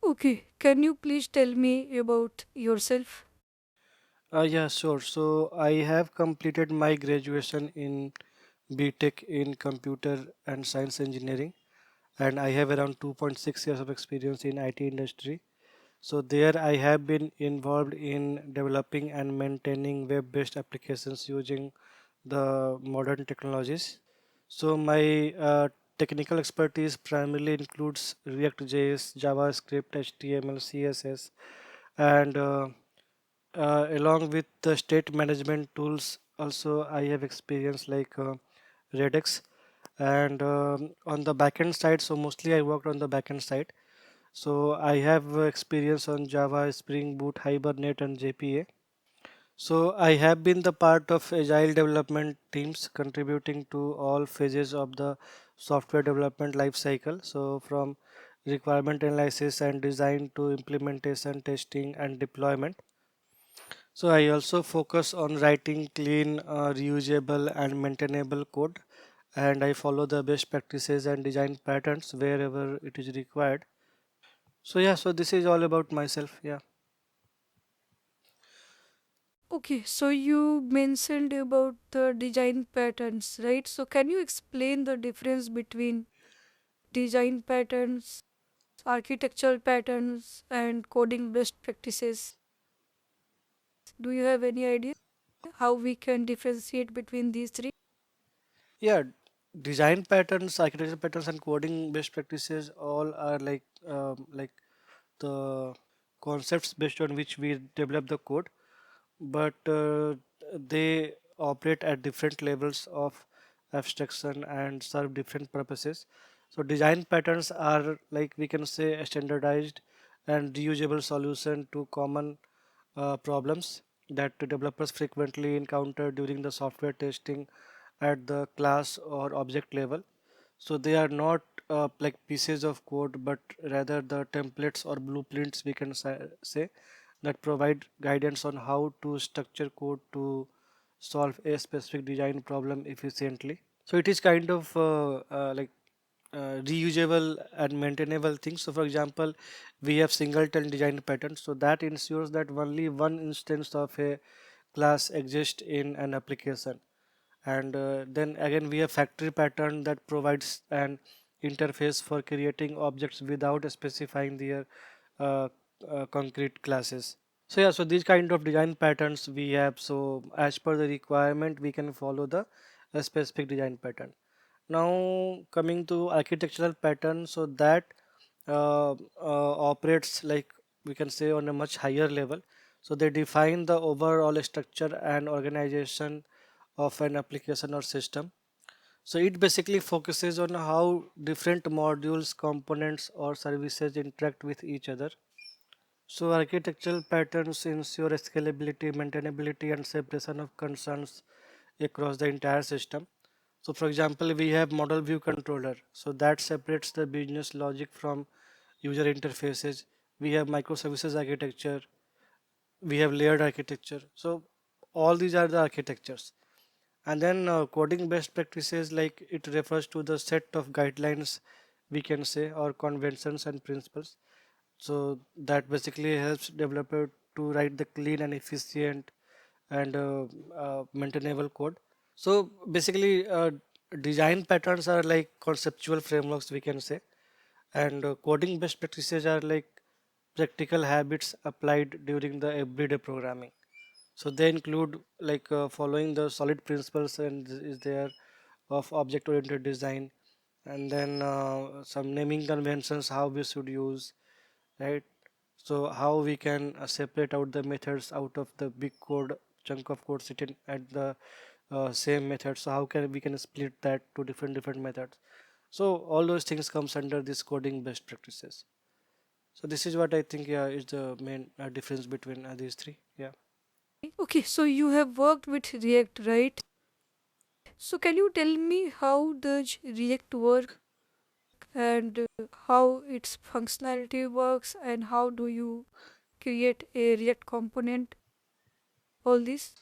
Okay, can you please tell me about yourself? Yeah, sure. So I have completed my graduation in BTech in Computer and Science Engineering, and I have around 2.6 years of experience in IT industry. So there I have been involved in developing and maintaining web-based applications using the modern technologies. So my technical expertise primarily includes ReactJS, JavaScript, HTML, CSS, and along with the state management tools. Also, I have experience like Redux, and on the backend side. So mostly I worked on the backend side. So I have experience on Java, Spring Boot, Hibernate, and JPA. So I have been the part of agile development teams contributing to all phases of the software development life cycle. So from requirement analysis and design to implementation, testing, and deployment. So I also focus on writing clean, reusable, and maintainable code, and I follow the best practices and design patterns wherever it is required. So yeah, so this is all about myself. Yeah. Okay, so you mentioned about the design patterns, right? So can you explain the difference between design patterns, architectural patterns, and coding best practices? Do you have any idea how we can differentiate between these three? Yeah, design patterns, architecture patterns, and coding best practices all are like the concepts based on which we develop the code, but they operate at different levels of abstraction and serve different purposes. So design patterns are, like we can say, a standardized and reusable solution to common problems that the developers frequently encounter during the software testing at the class or object level. So they are not like pieces of code, but rather the templates or blueprints, we can say, that provide guidance on how to structure code to solve a specific design problem efficiently. So it is kind of reusable and maintainable things. So for example, we have singleton design pattern, so that ensures that only one instance of a class exists in an application. And then again, we have factory pattern that provides an interface for creating objects without specifying their uh, concrete classes. So yeah, so these kind of design patterns we have. So as per the requirement, we can follow the specific design pattern. Now coming to architectural pattern, so that operates, like we can say, on a much higher level. So they define the overall structure and organization of an application or system. So it basically focuses on how different modules, components, or services interact with each other. So architectural patterns ensure scalability, maintainability, and separation of concerns across the entire system. So for example, we have model view controller. So that separates the business logic from user interfaces. We have microservices architecture. We have layered architecture. So all these are the architectures. And then coding best practices, like it refers to the set of guidelines, we can say, or conventions and principles. So that basically helps developer to write the clean and efficient and maintainable code. So basically, design patterns are like conceptual frameworks, we can say, and coding best practices are like practical habits applied during the everyday programming. So they include like following the solid principles and is there of object-oriented design, and then some naming conventions how we should use, right? So how we can separate out the methods out of the big code chunk of code sitting at the same method. So how can we can split that to different methods? So all those things comes under this coding best practices. So this is what I think, yeah, is the main difference between these three. Yeah. Okay, so you have worked with React, right? So can you tell me how does React work and how its functionality works and how do you create a React component? All this?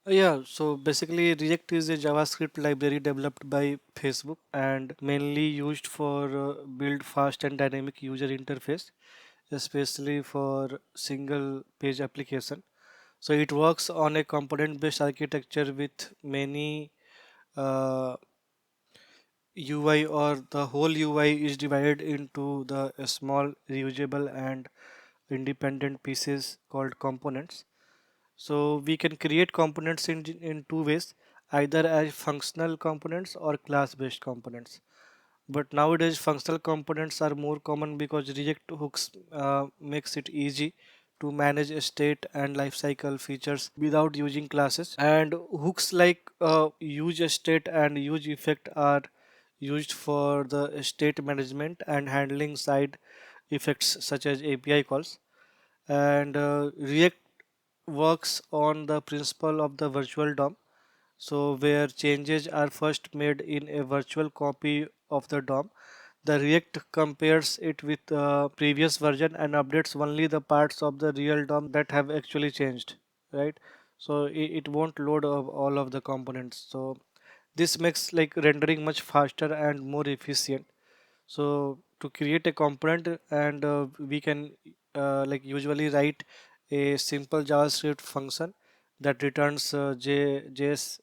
Yeah, so basically React is a JavaScript library developed by Facebook and mainly used for build fast and dynamic user interface. especially for single page application. So it works on a component based architecture with many uh, UI, or the whole UI is divided into the small reusable and independent pieces called components. So we can create components in two ways, either as functional components or class based components. But nowadays functional components are more common because React hooks makes it easy to manage state and lifecycle features without using classes. And hooks like use state and use effect are used for the state management and handling side effects such as API calls. And React works on the principle of the virtual DOM, so where changes are first made in a virtual copy of the DOM. The React compares it with the previous version and updates only the parts of the real DOM that have actually changed, right? So it won't load of all of the components. So this makes like rendering much faster and more efficient. So to create a component, and we can like usually write a simple JavaScript function that returns JSX,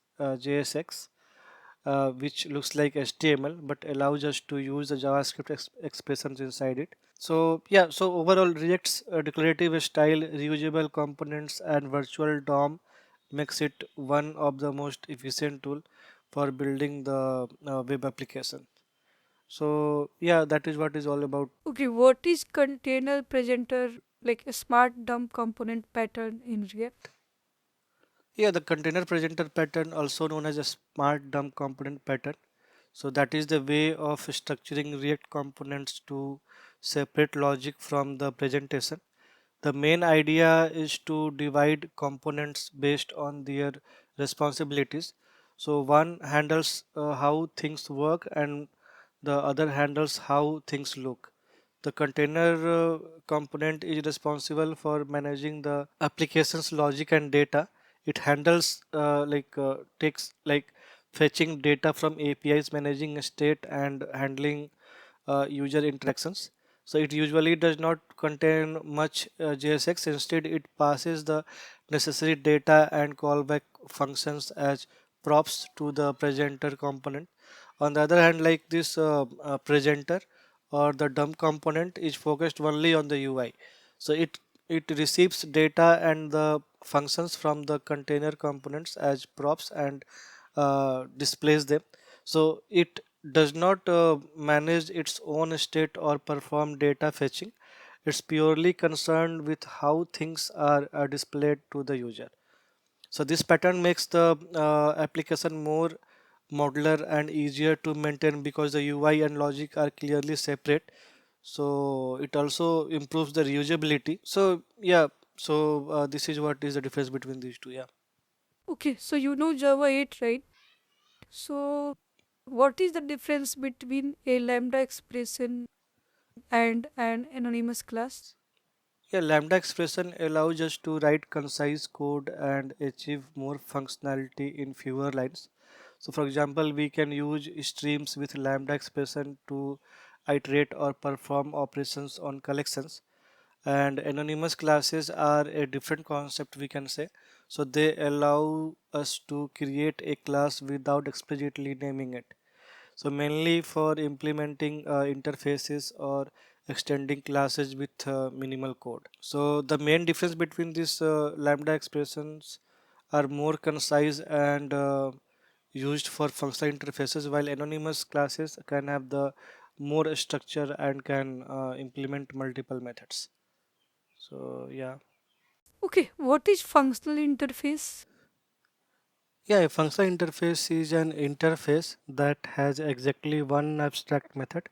which looks like HTML but allows us to use the JavaScript expressions inside it. So yeah, so overall React's declarative style, reusable components and virtual DOM makes it one of the most efficient tool for building the web application. So yeah, that is what is all about. Okay, what is container presenter, like a smart dump component pattern in React? Yeah, the container presenter pattern, also known as a smart dump component pattern. So that is the way of structuring React components to separate logic from the presentation. The main idea is to divide components based on their responsibilities. So one handles how things work and the other handles how things look. The container component is responsible for managing the application's logic and data. It handles takes like fetching data from APIs, managing state and handling user interactions. So it usually does not contain much JSX. Instead, it passes the necessary data and callback functions as props to the presenter component. On the other hand, like this presenter or the dump component is focused only on the UI. So it receives data and the functions from the container components as props and displays them. So it does not manage its own state or perform data fetching. It's purely concerned with how things are displayed to the user. So this pattern makes the application more modular and easier to maintain because the UI and logic are clearly separate. So it also improves the reusability. So yeah, so this is what is the difference between these two. Yeah. Okay, so you know Java 8, right? So what is the difference between a lambda expression and an anonymous class? Yeah, Lambda expression allows us to write concise code and achieve more functionality in fewer lines. So, for example, we can use streams with Lambda expression to iterate or perform operations on collections. And anonymous classes are a different concept, we can say. So, they allow us to create a class without explicitly naming it. So mainly for implementing interfaces or extending classes with minimal code. So the main difference between these lambda expressions are more concise and used for functional interfaces, while anonymous classes can have the more structure and can implement multiple methods. So yeah. Okay, what is functional interface? Yeah, a functional interface is an interface that has exactly one abstract method,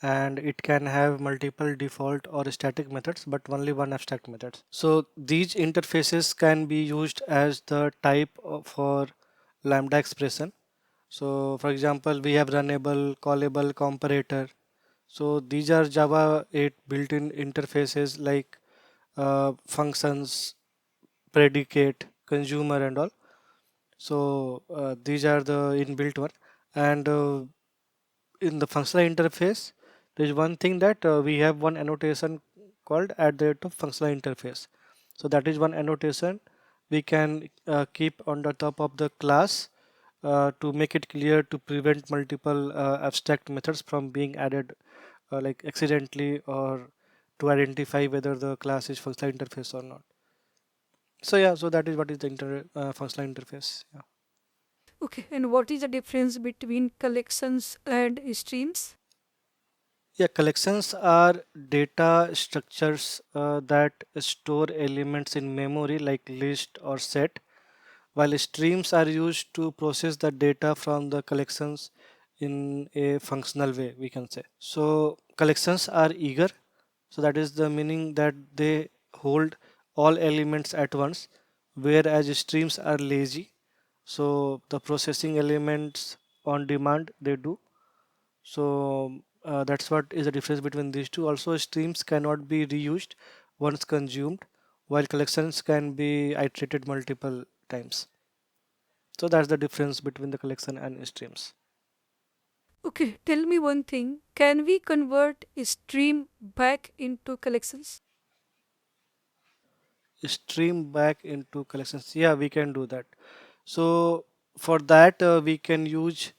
and it can have multiple default or static methods but only one abstract method. So these interfaces can be used as the for lambda expression. So for example, we have runnable, callable, comparator. So these are Java 8 built-in interfaces like functions, predicate, consumer and all. So these are the inbuilt one. And in the functional interface, there is one thing that we have one annotation called at the rate of functional interface. So that is one annotation we can keep on the top of the class to make it clear to prevent multiple abstract methods from being added like accidentally, or to identify whether the class is functional interface or not. So yeah, so that is what is the functional interface. Yeah. Okay, and what is the difference between collections and streams? Yeah, collections are data structures that store elements in memory like list or set, while streams are used to process the data from the collections in a functional way, we can say. So collections are eager, so that is the meaning that they hold all elements at once, whereas streams are lazy, so the processing elements on demand they do. So that's what is the difference between these two. Also, streams cannot be reused once consumed, while collections can be iterated multiple times. So that's the difference between the collection and streams. Okay, tell me one thing. Can we convert a stream back into collections? Stream back into collections. Yeah, we can do that. So for that, we can use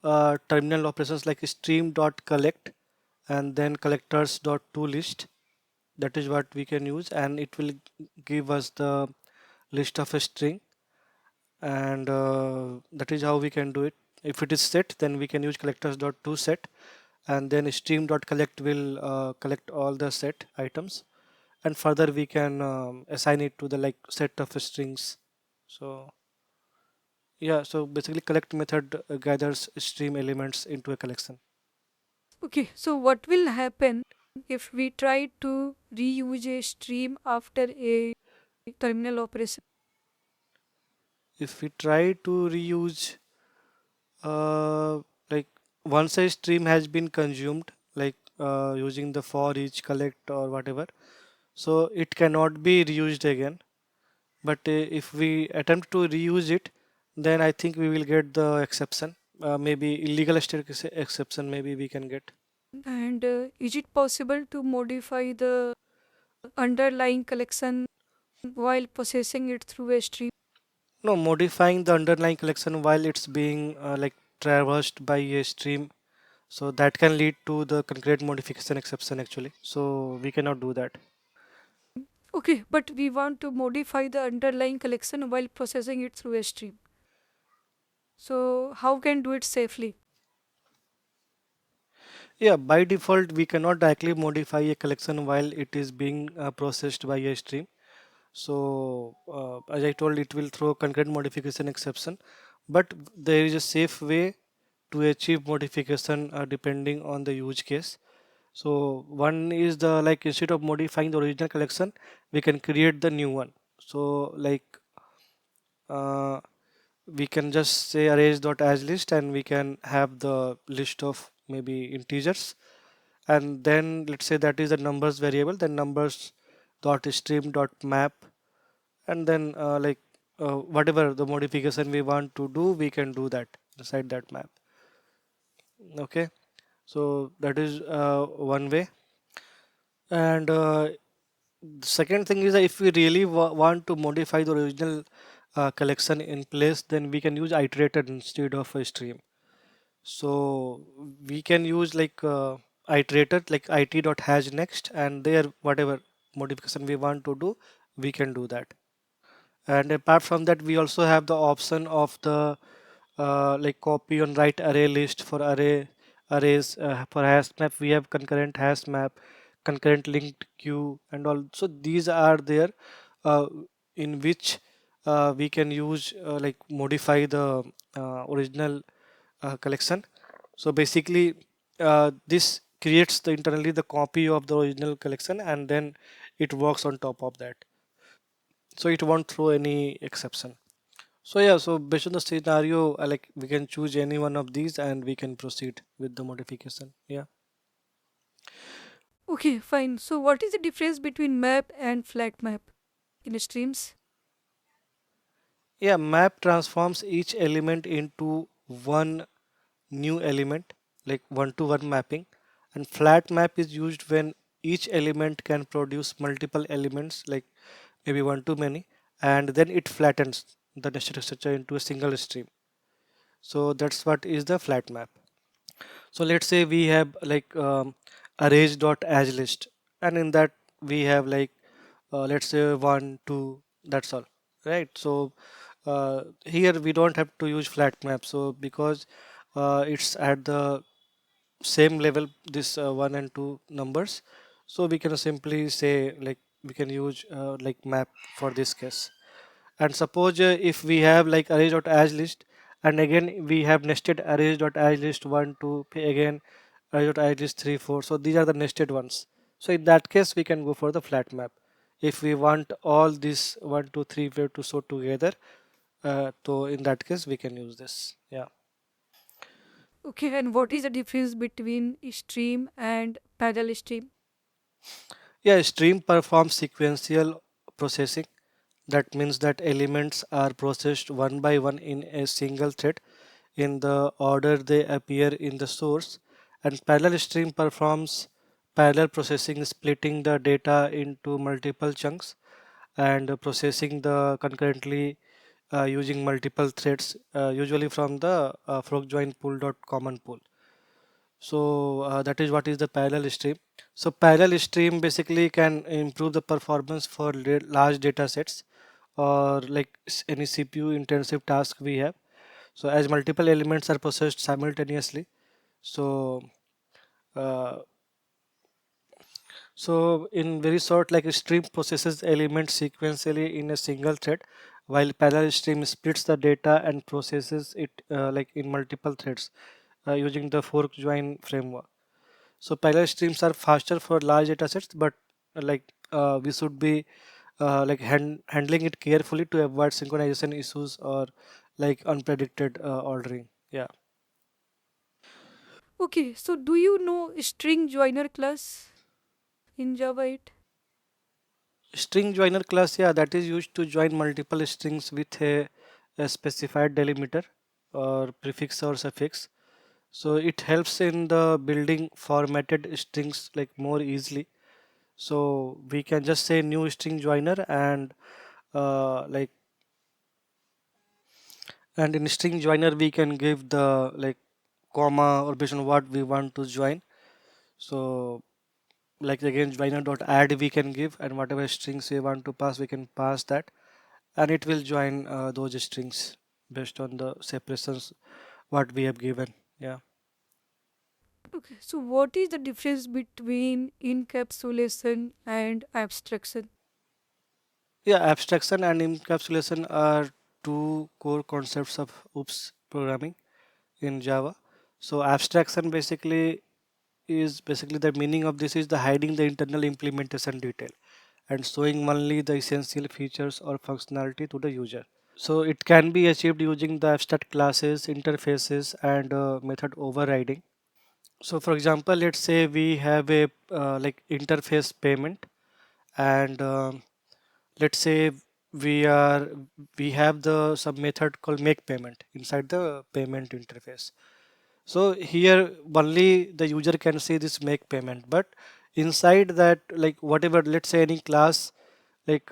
terminal operations like stream.collect and then collectors.toList. That is what we can use, and it will give us the list of a string, and that is how we can do it. If it is set, then we can use collectors.toSet, and then stream.collect will collect all the set items, and further we can assign it to the like set of strings. So yeah, so basically collect method gathers stream elements into a collection. Okay, so what will happen if we try to reuse a stream after a terminal operation? If we try to reuse uh, like once a stream has been consumed, like using the for each collect or whatever, so it cannot be reused again. But if we attempt to reuse it, then I think we will get the exception, maybe illegal state exception maybe we can get. And is it possible to modify the underlying collection while processing it through a stream? No, modifying the underlying collection while it's being like traversed by a stream, so that can lead to the concurrent modification exception actually, so we cannot do that. Okay, but we want to modify the underlying collection while processing it through a stream. So how can do it safely? Yeah, by default we cannot directly modify a collection while it is being processed by a stream. So as I told, it will throw concurrent modification exception, but there is a safe way to achieve modification depending on the use case. So one is the like instead of modifying the original collection, we can create the new one. So like uh, we can just say arrays.as list, and we can have the list of maybe integers, and then let's say that is the numbers variable, then numbers dot stream dot map, and then whatever the modification we want to do, we can do that inside that map. Okay, so that is one way. And the second thing is that if we really want to modify the original collection in place, then we can use iterator instead of a stream. So we can use like iterator like it.has next, and there whatever modification we want to do, we can do that. And apart from that, we also have the option of the like copy on write array list for arrays. For hash map we have concurrent hash map, concurrent linked queue, and all. So these are there uh, in which we can use like modify the original collection. So basically this creates the internally the copy of the original collection, and then it works on top of that, so it won't throw any exception. So yeah, so based on the scenario, like we can choose any one of these and we can proceed with the modification. Yeah. Okay, fine. So what is the difference between map and flat map in streams? Yeah, map transforms each element into one new element, like one to one mapping, and flat map is used when each element can produce multiple elements, like maybe one too many, and then it flattens the nested structure into a single stream. So that's what is the flat map. So let's say we have like arrays.as list, and in that we have like let's say one, two, that's all, right? So here we don't have to use flat map. So because it's at the same level, this one and two numbers, so we can simply say like we can use like map for this case. And suppose if we have like arrays.as list, and again we have nested arrays.as list 1 2 again arrays.as list 3 4, so these are the nested ones. So in that case we can go for the flat map if we want all these 1 2 3 4 to show together. So in that case we can use this. Yeah. Okay, and what is the difference between stream and parallel stream? Yeah, stream performs sequential processing. That means that elements are processed one by one in a single thread in the order they appear in the source, and parallel stream performs parallel processing, splitting the data into multiple chunks and processing the concurrently using multiple threads, usually from the fork join pool dot common pool. So that is what is the parallel stream. So parallel stream basically can improve the performance for large data sets or like any CPU intensive task we have. So as multiple elements are processed simultaneously, so uh, in very short, like a stream processes elements sequentially in a single thread, while parallel stream splits the data and processes it like in multiple threads using the fork join framework. So parallel streams are faster for large data sets, but we should be handling it carefully to avoid synchronization issues or like unpredicted ordering. Yeah. Okay, so do you know string joiner class in Java 8? String joiner class, yeah, that is used to join multiple strings with a specified delimiter or prefix or suffix. So it helps in the building formatted strings like more easily. So we can just say new string joiner and uh, like in string joiner we can give the like comma or based on what we want to join. So like again joiner dot add we can give, and whatever strings we want to pass we can pass that, and it will join those strings based on the separations what we have given. Yeah. Okay, so what is the difference between encapsulation and abstraction? Yeah, abstraction and encapsulation are two core concepts of oops programming in Java. So abstraction basically is basically the meaning of this is the hiding the internal implementation detail and showing only the essential features or functionality to the user. So it can be achieved using the abstract classes, interfaces, and method overriding. So for example, let's say we have a like interface payment, and let's say we are we have the some method called make payment inside the payment interface. So here only the user can see this make payment, but inside that like whatever, let's say any class like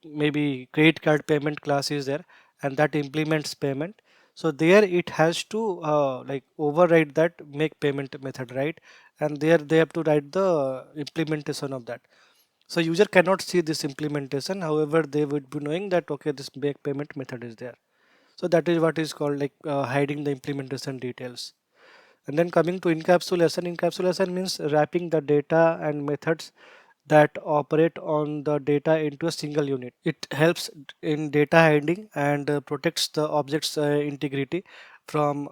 maybe credit card payment class is there, and that implements payment. So there it has to like override that make payment method, right? And there they have to write the implementation of that. So user cannot see this implementation, however they would be knowing that okay, this make payment method is there. So that is what is called like hiding the implementation details. And then coming to encapsulation, encapsulation means wrapping the data and methods that operate on the data into a single unit. It helps in data hiding and protects the object's integrity from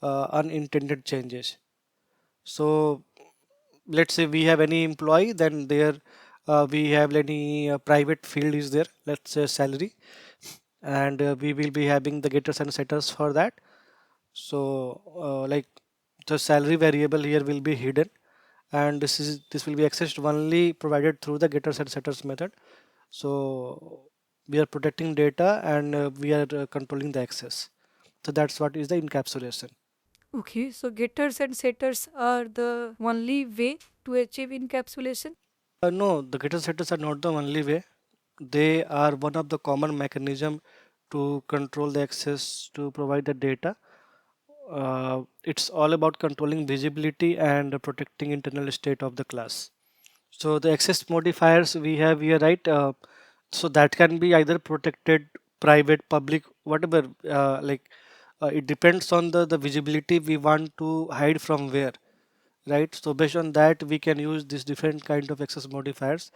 unintended changes. So let's say we have any employee, then there we have any private field is there, let's say salary, and we will be having the getters and setters for that. So like the salary variable here will be hidden, and this will be accessed only provided through the getters and setters method. So we are protecting data and we are controlling the access. So that's what is the encapsulation. Okay, so getters and setters are the only way to achieve encapsulation. No, the getter setters are not the only way. They are one of the common mechanism to control the access to provide the data. It's all about controlling visibility and protecting internal state of the class. So the access modifiers we have here, right? So that can be either protected, private, public, whatever. It depends on the visibility we want to hide from where, right? So based on that, we can use these different kind of access modifiers,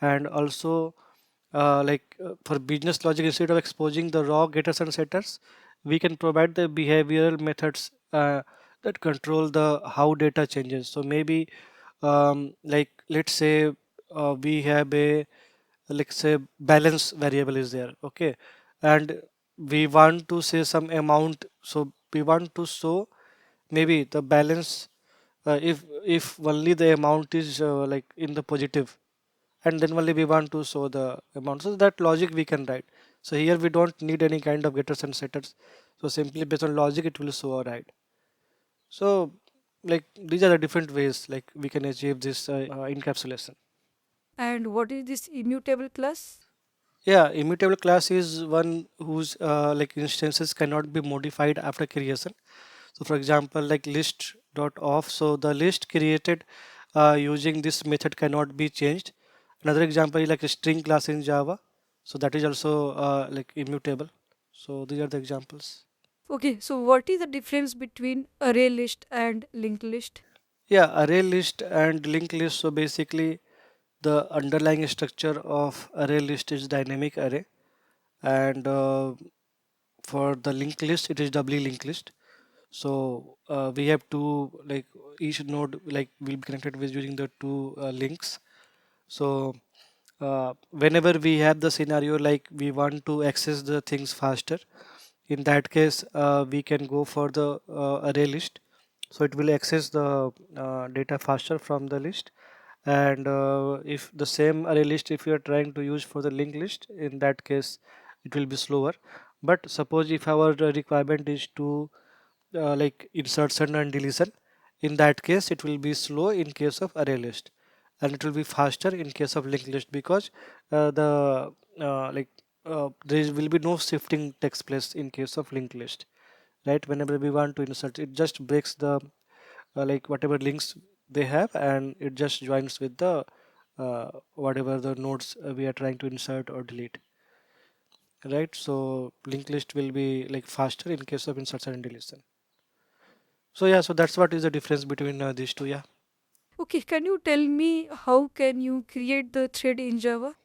and also for business logic, instead of exposing the raw getters and setters, we can provide the behavioral methods that control the how data changes. So maybe like let's say we have a, let's say, balance variable is there, okay, and we want to say some amount, so we want to show maybe the balance if only the amount is like in the positive, and then only we want to show the amount, so that logic we can write. So here we don't need any kind of getters and setters, so simply based on logic it will show or write. So like these are the different ways like we can achieve this encapsulation. And what is this immutable class? Yeah, immutable class is one whose like instances cannot be modified after creation. So for example, like list dot off, so the list created using this method cannot be changed. Another example is like a string class in Java, so that is also like immutable. So these are the examples. Okay, so what is the difference between array list and linked list? Yeah, array list and linked list. So basically, the underlying structure of array list is dynamic array, and for the linked list, it is doubly linked list. So we have two, like each node like will be connected with using the two links. So whenever we have the scenario like we want to access the things faster, in that case we can go for the array list. So it will access the data faster from the list. And if the same array list if you are trying to use for the linked list, in that case it will be slower. But suppose if our requirement is to like insertion and deletion, in that case it will be slow in case of array list, and it will be faster in case of linked list, because there will be no shifting takes place in case of linked list, right? Whenever we want to insert, it just breaks the like whatever links they have, and it just joins with the whatever the nodes we are trying to insert or delete, right? So linked list will be like faster in case of insertion and deletion. So yeah, so that's what is the difference between these two. Yeah, Okay, can you tell me how can you create the thread in Java?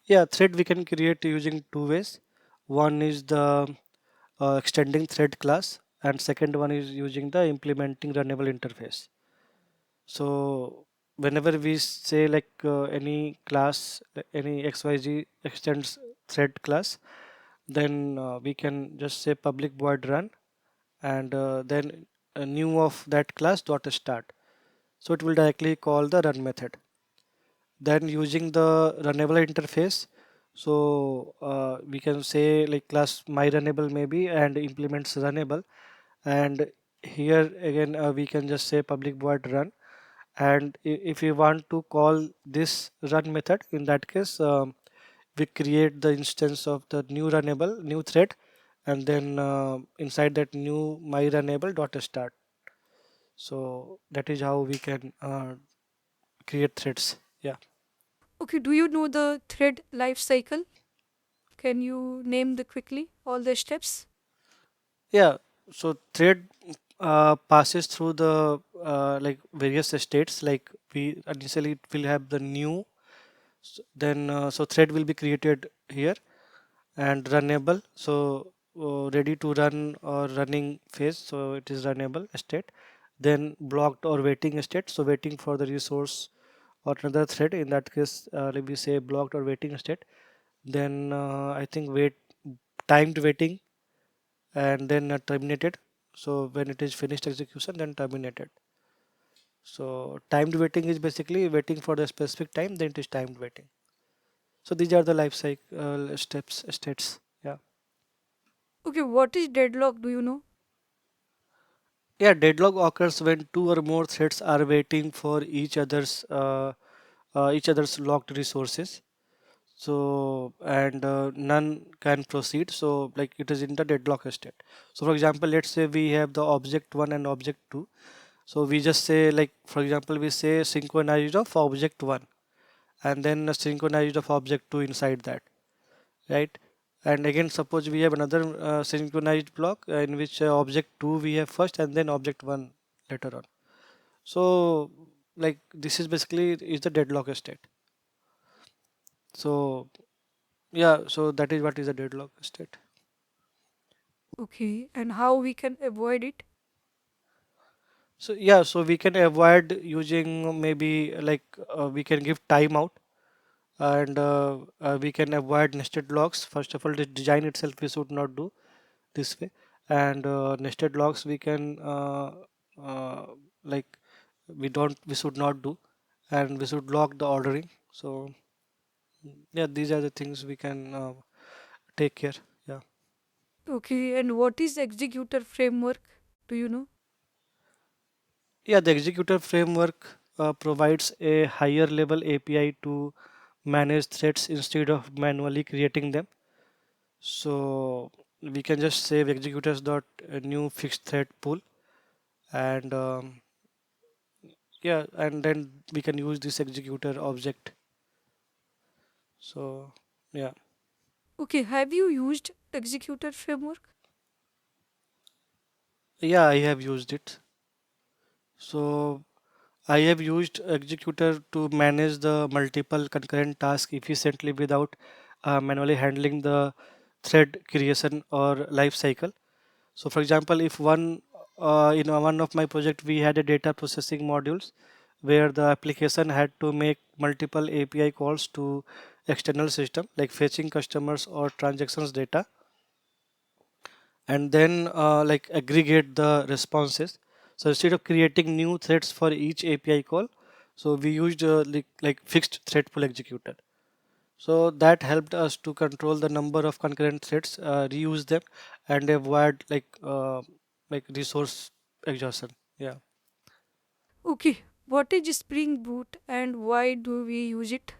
yeah. Thread we can create using two ways. One is the extending thread class, and second one is using the implementing runnable interface. So whenever we say like any class, any XYZ extends thread class, then we can just say public void run, and then a new of that class dot start. So it will directly call the run method. Then using the runnable interface, so we can say like class my runnable maybe and implements runnable, and here again we can just say public void run, and if we want to call this run method, in that case we create the instance of the new runnable new thread, and then inside that new my runnable dot start. So that is how we can create threads. Yeah. Okay, do you know the thread life cycle? Can you name the quickly all the steps? Yeah, so thread passes through the like various states. Like we initially will have the new, then so thread will be created here, and runnable. So ready to run or running phase. So it is runnable state. Then blocked or waiting state. So waiting for the resource or another thread. In that case, let me say blocked or waiting state. Then I think wait timed waiting, and then terminated. So when it is finished execution, then terminated. So timed waiting is basically waiting for the specific time, then it is timed waiting. So these are the life cycle steps states. Yeah. Okay, what is deadlock? Do you know? Yeah, deadlock occurs when two or more threads are waiting for each other's locked resources. So and none can proceed. So like it is in the deadlock state. So for example, let's say we have the object one and object two. So we just say like for example we say synchronized of object one and then synchronized of object two inside that, right? And again suppose we have another synchronized block in which object 2 we have first and then object 1 later on. So like this is basically is the deadlock state. So yeah, so that is what is the deadlock state. Okay, and how we can avoid it? So yeah, so we can avoid using maybe like we can give timeout and we can avoid nested logs. First of all, the design itself we should not do this way, and nested logs we can uh, like we should not do, and we should log the ordering. So yeah, these are the things we can take care. Yeah, Okay, and what is executor framework? Do you know? yeah, the executor framework provides a higher level API to manage threads instead of manually creating them. So we can just save executors dot new fixed thread pool, and yeah, and then we can use this executor object. So yeah, Okay, have you used executor framework? yeah, I have used it. So I have used executor to manage the multiple concurrent tasks efficiently without manually handling the thread creation or life cycle. So for example, if one in one of my project we had a data processing modules where the application had to make multiple API calls to external system like fetching customers or transactions data and then like aggregate the responses. So instead of creating new threads for each API call, so we used like fixed thread pool executor. So that helped us to control the number of concurrent threads, reuse them, and avoid like resource exhaustion. Yeah. Okay, what is Spring Boot and why do we use it?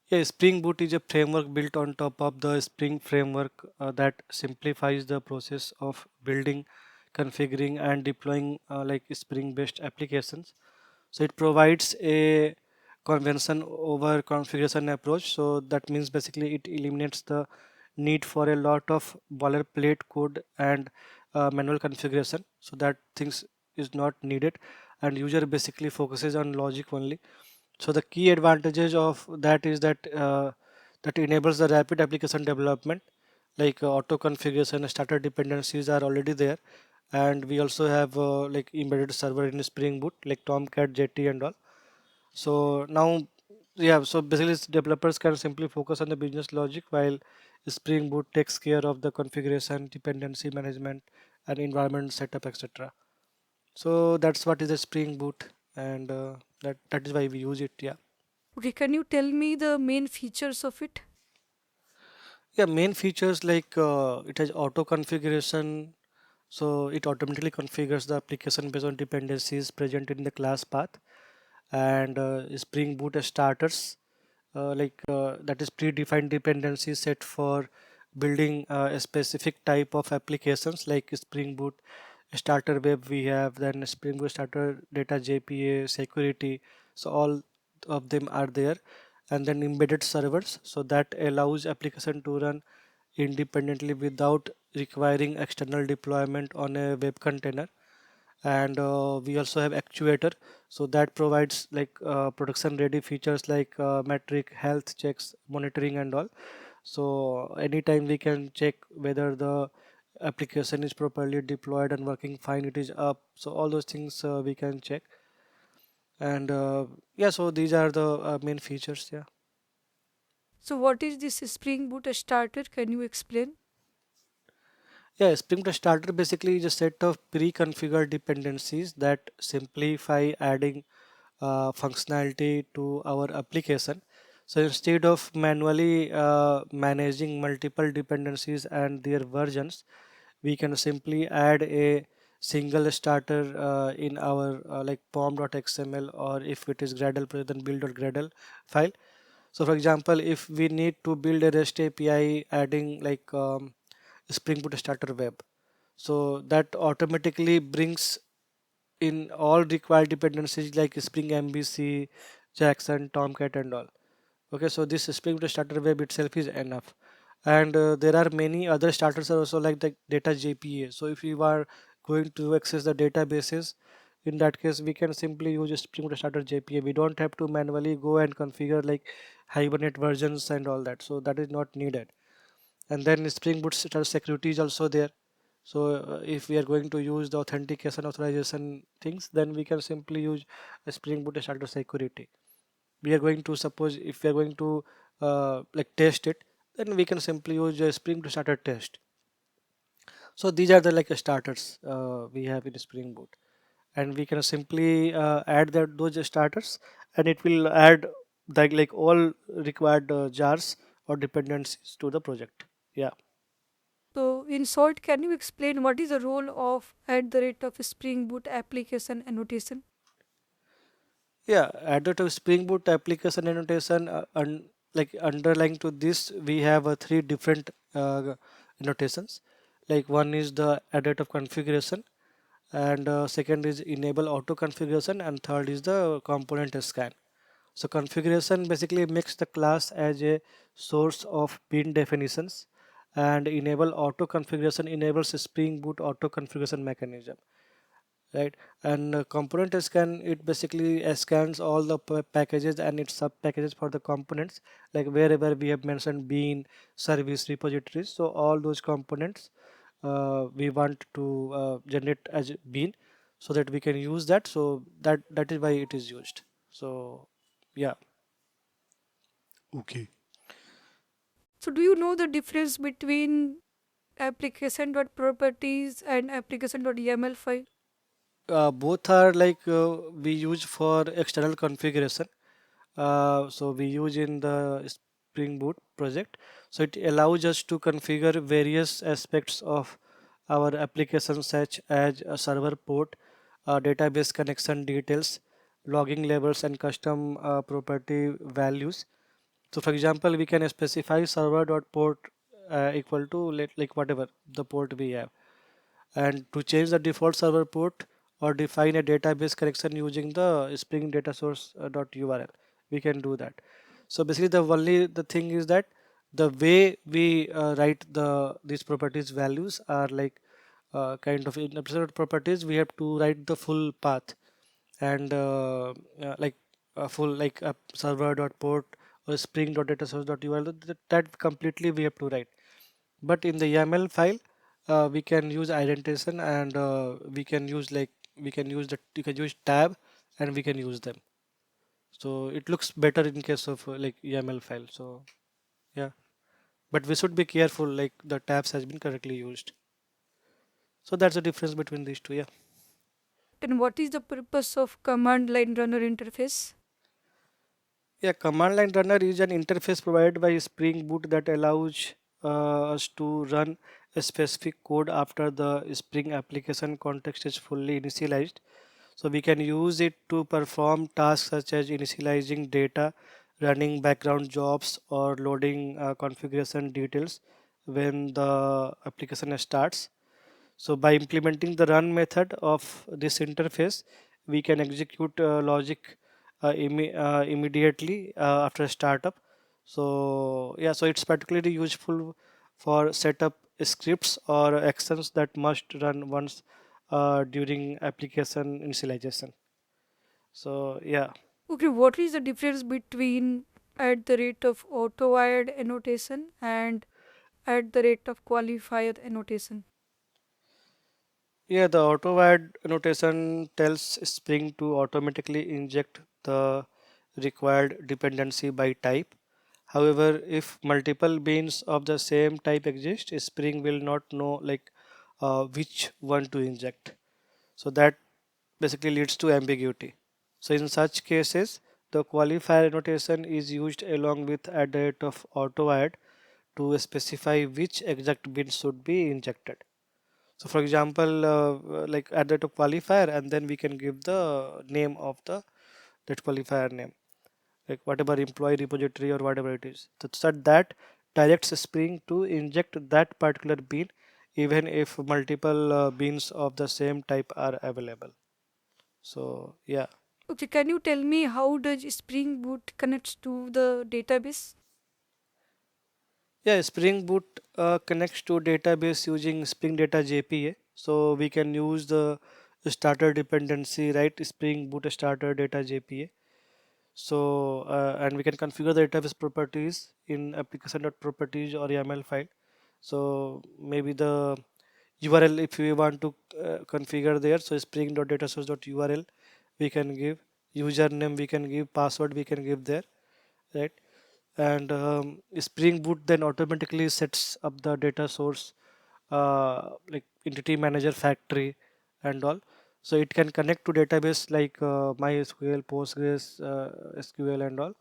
Yeah, Spring Boot is a framework built on top of the Spring framework that simplifies the process of building, configuring, and deploying like Spring-based applications. So it provides a convention over configuration approach. So that means basically it eliminates the need for a lot of boilerplate code and manual configuration. So that things is not needed, and user basically focuses on logic only. So the key advantages of that is that that enables the rapid application development, like auto configuration, starter dependencies are already there, and we also have like embedded server in Spring Boot, like Tomcat, Jetty, and all. So now, yeah, so basically developers can simply focus on the business logic while Spring Boot takes care of the configuration, dependency management, and environment setup, etc. So that's what is the Spring Boot, and that is why we use it. Yeah. Okay, can you tell me the main features of it? Yeah, main features like it has auto configuration, so it automatically configures the application based on dependencies present in the class path, and Spring Boot starters, that is predefined dependencies set for building a specific type of applications like Spring Boot starter web we have, then Spring Boot starter data JPA security. So all of them are there, and then embedded servers, so that allows application to run independently without requiring external deployment on a web container. And we also have actuator, so that provides like production ready features like metric health checks, monitoring, and all. So anytime we can check whether the application is properly deployed and working fine, it is up, so all those things we can check. And yeah, so these are the main features. Yeah. So, what is this Spring Boot starter? Can you explain? Yeah, Spring Boot Starter basically is a set of pre-configured dependencies that simplify adding functionality to our application. So instead of manually managing multiple dependencies and their versions, we can simply add a single starter in our like pom.xml, or if it is Gradle project, then build.gradle file. So for example, if we need to build a REST API adding like Spring Boot starter web, so that automatically brings in all required dependencies like Spring MVC, Jackson, Tomcat and all. Okay, so this Spring Boot starter web itself is enough. And there are many other starters also like the data JPA. So if you are going to access the databases, in that case we can simply use a Spring Boot starter JPA. We don't have to manually go and configure like Hibernate versions and all that. So that is not needed. And then Spring Boot starter security is also there. So if we are going to use the authentication authorization things, then we can simply use a Spring Boot starter security. We are going to suppose if we are going to like test it, then we can simply use a Spring Boot starter test. So these are the like starters we have in Spring Boot, and we can simply add that those starters, and it will add like all required jars or dependencies to the project. Yeah. So, in short, can you explain what is the role of at the rate of Spring Boot application annotation? Yeah, added to Spring Boot application annotation, like underlying to this, we have three different annotations. Like one is the added of configuration, and second is enable auto configuration, and third is the component scan. So configuration basically makes the class as a source of bin definitions, and enable auto configuration enables a Spring Boot auto configuration mechanism, right? And component scan, it basically scans all the packages and its sub packages for the components, like wherever we have mentioned bean service repositories, so all those components we want to generate as bean, so that we can use that, so that is why it is used. So yeah. Okay. So, do you know the difference between application.properties and application.yaml file? Both are like we use for external configuration. So we use in the Spring Boot project. So it allows us to configure various aspects of our application, such as a server port, database connection details, logging labels, and custom property values. So for example, we can specify server.port equal to like whatever the port we have, and to change the default server port or define a database connection using the Spring data source dot URL, we can do that. So basically the only the thing is that the way we write these properties values are like kind of in absolute properties we have to write the full path, and like a full like a server dot port or spring dot data source dot URL, that completely we have to write. But in the YAML file, we can use identification, and we can use like we can use the you can use tab, and we can use them. So it looks better in case of like YAML file. So yeah, but we should be careful like the tabs has been correctly used. So that's the difference between these two. Yeah. And what is the purpose of command line runner interface? Yeah, command line runner is an interface provided by Spring Boot that allows us to run a specific code after the Spring application context is fully initialized. So we can use it to perform tasks such as initializing data, running background jobs, or loading configuration details when the application starts. So by implementing the run method of this interface, we can execute logic immediately after startup. So yeah, so it's particularly useful for setup scripts or actions that must run once during application initialization. So yeah. Okay, what is the difference between at the rate of auto-wired annotation and at the rate of qualifier annotation? Yeah, the auto-wired notation tells Spring to automatically inject the required dependency by type. However, if multiple beans of the same type exist, Spring will not know like which one to inject. So that basically leads to ambiguity. So in such cases, the qualifier notation is used along with at the rate of auto-wired to specify which exact bin should be injected. So for example, like add that to qualifier, and then we can give the name of the that qualifier name, like whatever employee repository or whatever it is. So that directs Spring to inject that particular bean, even if multiple beans of the same type are available. So yeah. Okay, can you tell me how does Spring Boot connects to the database? Yeah, Spring Boot connects to database using Spring Data JPA. So we can use the starter dependency, right? Spring Boot starter data JPA. So and we can configure the database properties in application.properties or YAML file. So maybe the URL if we want to configure there. So spring.datasource.url we can give, username we can give, password we can give there, right? And Spring Boot then automatically sets up the data source, like entity manager factory and all. So it can connect to database like MySQL, Postgres, SQL and all.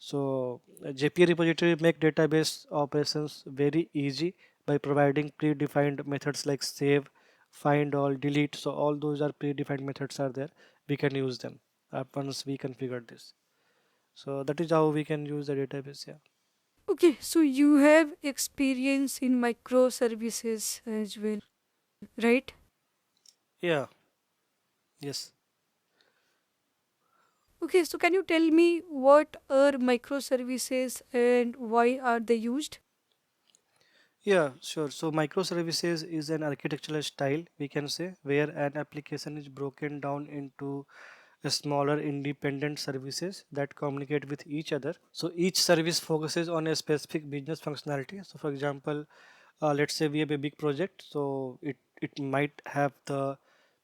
So JPA repository make database operations very easy by providing predefined methods like save, find all, delete. So all those are predefined methods are there. We can use them once we configure this. So that is how we can use the database. Yeah. Okay, so you have experience in microservices as well, right? Yeah. Yes. Okay, so can you tell me what are microservices and why are they used? Yeah, sure. So microservices is an architectural style, we can say, where an application is broken down into a smaller independent services that communicate with each other. So each service focuses on a specific business functionality. So for example, let's say we have a big project, so it might have the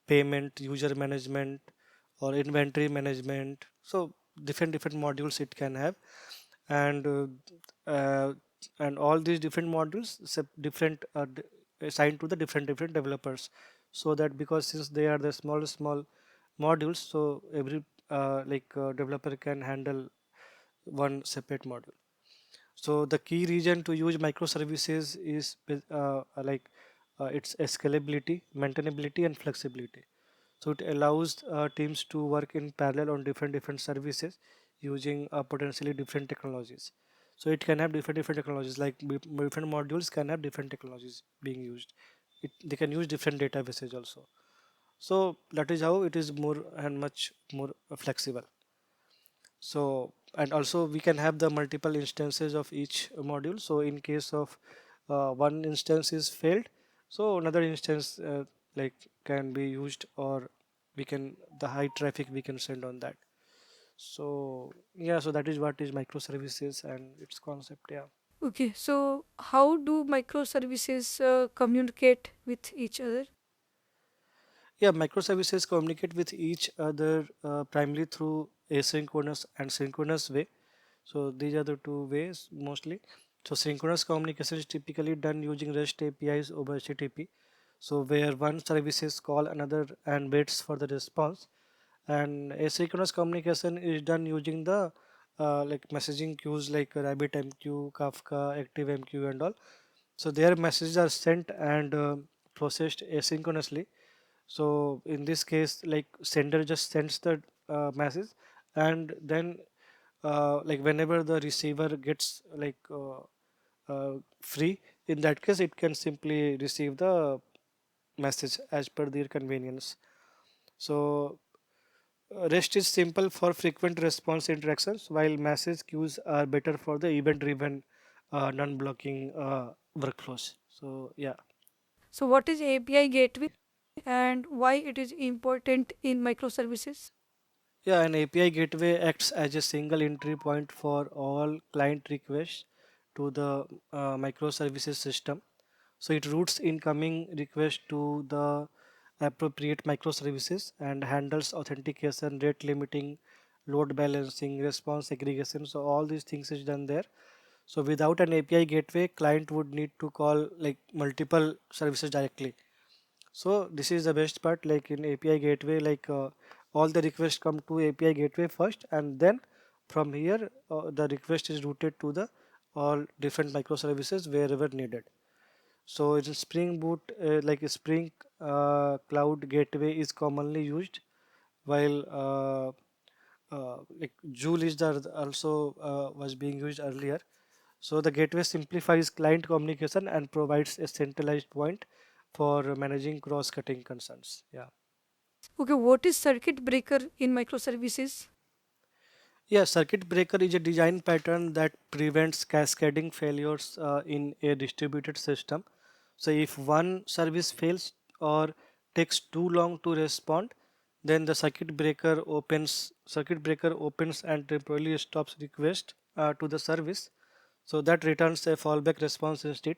payment, user management, or inventory management. So different modules it can have, and uh, and all these different modules different assigned to the different developers, so that because since they are the small modules, so every developer can handle one separate module. So the key reason to use microservices is its scalability, maintainability, and flexibility. So it allows teams to work in parallel on different services using potentially different technologies. So it can have different technologies, like different modules can have different technologies being used. They can use different databases also. So that is how it is more and much more flexible. So and also we can have the multiple instances of each module. So in case of one instance is failed, so another instance like can be used, or we can the high traffic we can send on that. So yeah, so that is what is microservices and its concept. Yeah. Okay, so how do microservices communicate with each other? Yeah, microservices communicate with each other primarily through asynchronous and synchronous way. So these are the two ways mostly. So synchronous communication is typically done using REST APIs over HTTP. So where one services call another and waits for the response, and asynchronous communication is done using the like messaging queues like RabbitMQ, Kafka, ActiveMQ, and all. So their messages are sent and processed asynchronously. So in this case, like sender just sends the message, and then like whenever the receiver gets free, in that case it can simply receive the message as per their convenience. So REST is simple for frequent response interactions, while message queues are better for the event driven non-blocking workflows. So yeah. So what is API gateway and why it is important in microservices? Yeah, an API gateway acts as a single entry point for all client requests to the microservices system. So it routes incoming requests to the appropriate microservices and handles authentication, rate limiting, load balancing, response aggregation. So all these things is done there. So without an API gateway, client would need to call like multiple services directly. So this is the best part, like in API gateway, like all the requests come to API gateway first, and then from here the request is routed to the all different microservices wherever needed. So in Spring Boot, like Spring Cloud Gateway is commonly used, while like Joule is the also was being used earlier. So the gateway simplifies client communication and provides a centralized point for managing cross-cutting concerns. Yeah. Okay, what is circuit breaker in microservices? Yeah, circuit breaker is a design pattern that prevents cascading failures in a distributed system. So if one service fails or takes too long to respond, then the circuit breaker opens and temporarily stops request to the service. So that returns a fallback response instead.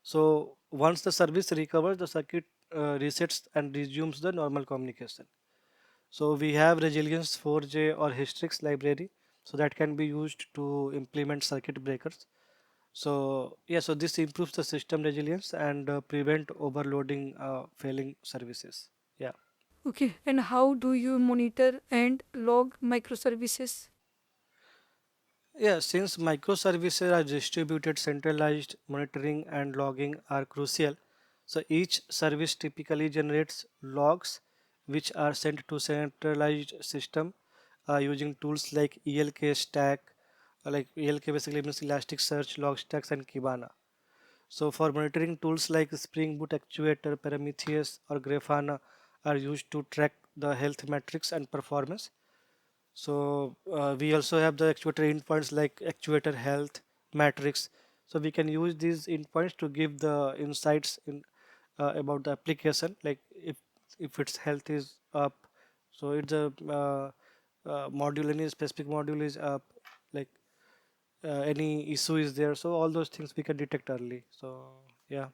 So once the service recovers, the circuit resets and resumes the normal communication. So we have resilience 4J or Hystrix library, so that can be used to implement circuit breakers. So yeah, so this improves the system resilience and prevent overloading failing services. Yeah. Okay, and how do you monitor and log microservices? Yeah, since microservices are distributed, centralized monitoring and logging are crucial. So each service typically generates logs which are sent to centralized system using tools like ELK stack, like ELK basically means Elasticsearch, Logstacks and Kibana. So for monitoring tools like Spring Boot Actuator, Prometheus or Grafana are used to track the health metrics and performance. So we also have the actuator endpoints like actuator health matrix. So we can use these endpoints to give the insights in about the application. Like if its health is up, so it's a module, any specific module is up, like any issue is there. So all those things we can detect early. So yeah.